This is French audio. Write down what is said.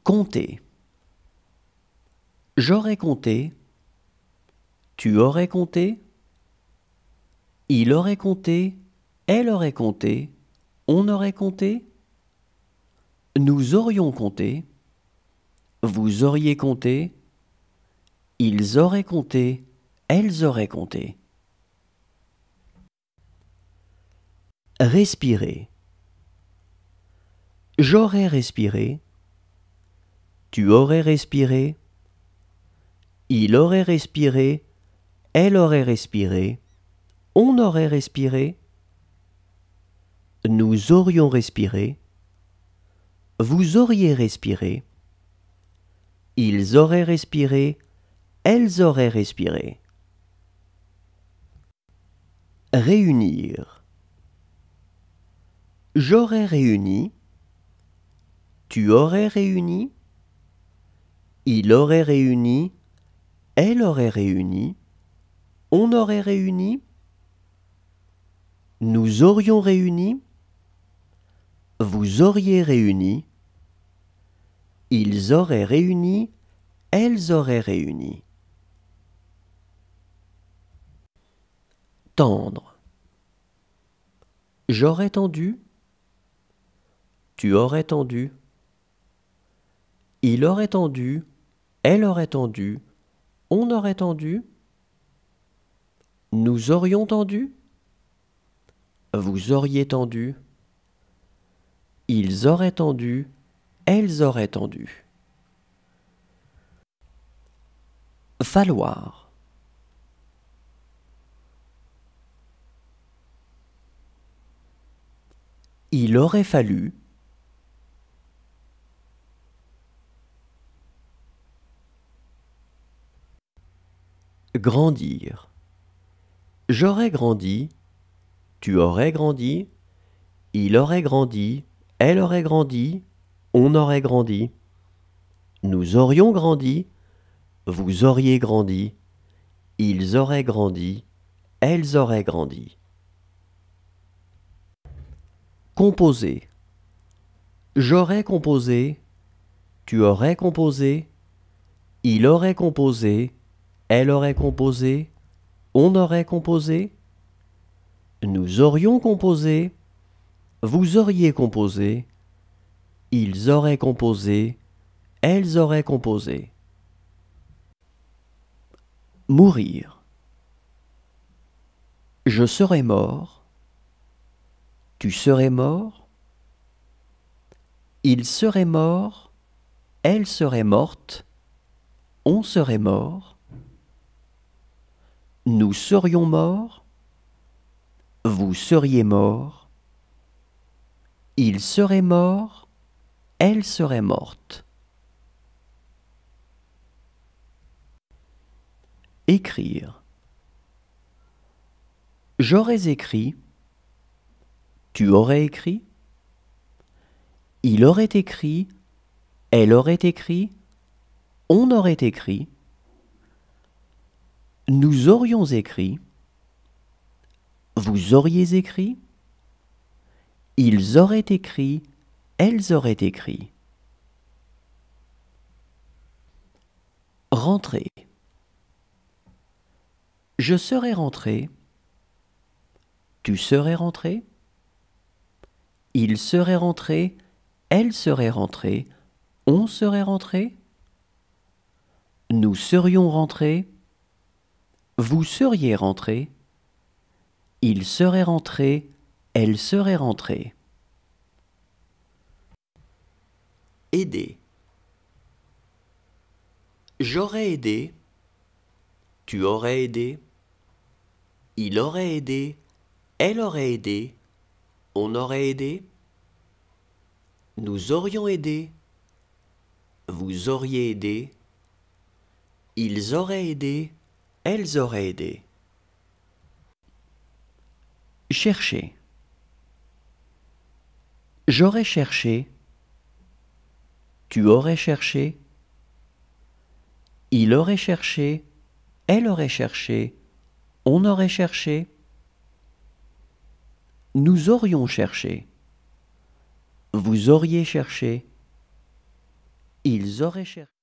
Compter. J'aurais compté. Tu aurais compté. Il aurait compté. Elle aurait compté. On aurait compté. Nous aurions compté. Vous auriez compté. Ils auraient compté. Elles auraient compté. Respirer. J'aurais respiré. Tu aurais respiré. Il aurait respiré. Elle aurait respiré. On aurait respiré. Nous aurions respiré. Vous auriez respiré. Ils auraient respiré. Elles auraient respiré. Réunir. J'aurais réuni. Tu aurais réuni. Il aurait réuni. Elle aurait réuni. On aurait réuni. Nous aurions réuni. Vous auriez réuni. Ils auraient réuni. Elles auraient réuni. Tendre. J'aurais tendu. Tu aurais tendu. Il aurait tendu. Elle aurait tendu. On aurait tendu. Nous aurions tendu. Vous auriez tendu. Ils auraient tendu. Elles auraient tendu. Falloir. Il aurait fallu. Grandir. J'aurais grandi. Tu aurais grandi. Il aurait grandi. Elle aurait grandi. On aurait grandi. Nous aurions grandi. Vous auriez grandi. Ils auraient grandi. Elles auraient grandi. Composer. J'aurais composé. Tu aurais composé. Il aurait composé. Elle aurait composé. On aurait composé. Nous aurions composé. Vous auriez composé. Ils auraient composé. Elles auraient composé. Mourir. Je serais mort. Tu serais mort. Il serait mort. Elle serait morte. On serait mort. Nous serions morts. Vous seriez mort. Il serait mort. Elle serait morte. Écrire. J'aurais écrit. Tu aurais écrit. Il aurait écrit. Elle aurait écrit. On aurait écrit. Nous aurions écrit. Vous auriez écrit. Ils auraient écrit. Elles auraient écrit. Rentrer. Je serais rentré. Tu serais rentré. Il serait rentré. Elle serait rentrée. On serait rentré. Nous serions rentrés. Vous seriez rentré. Il serait rentré. Elle serait rentrée. Aider. J'aurais aidé. Tu aurais aidé. Il aurait aidé. Elle aurait aidé. On aurait aidé. Nous aurions aidé. Vous auriez aidé. Ils auraient aidé. Elles auraient aidé. Chercher. J'aurais cherché. Tu aurais cherché. Il aurait cherché. Elle aurait cherché. On aurait cherché. Nous aurions cherché. Vous auriez cherché. Ils auraient cherché.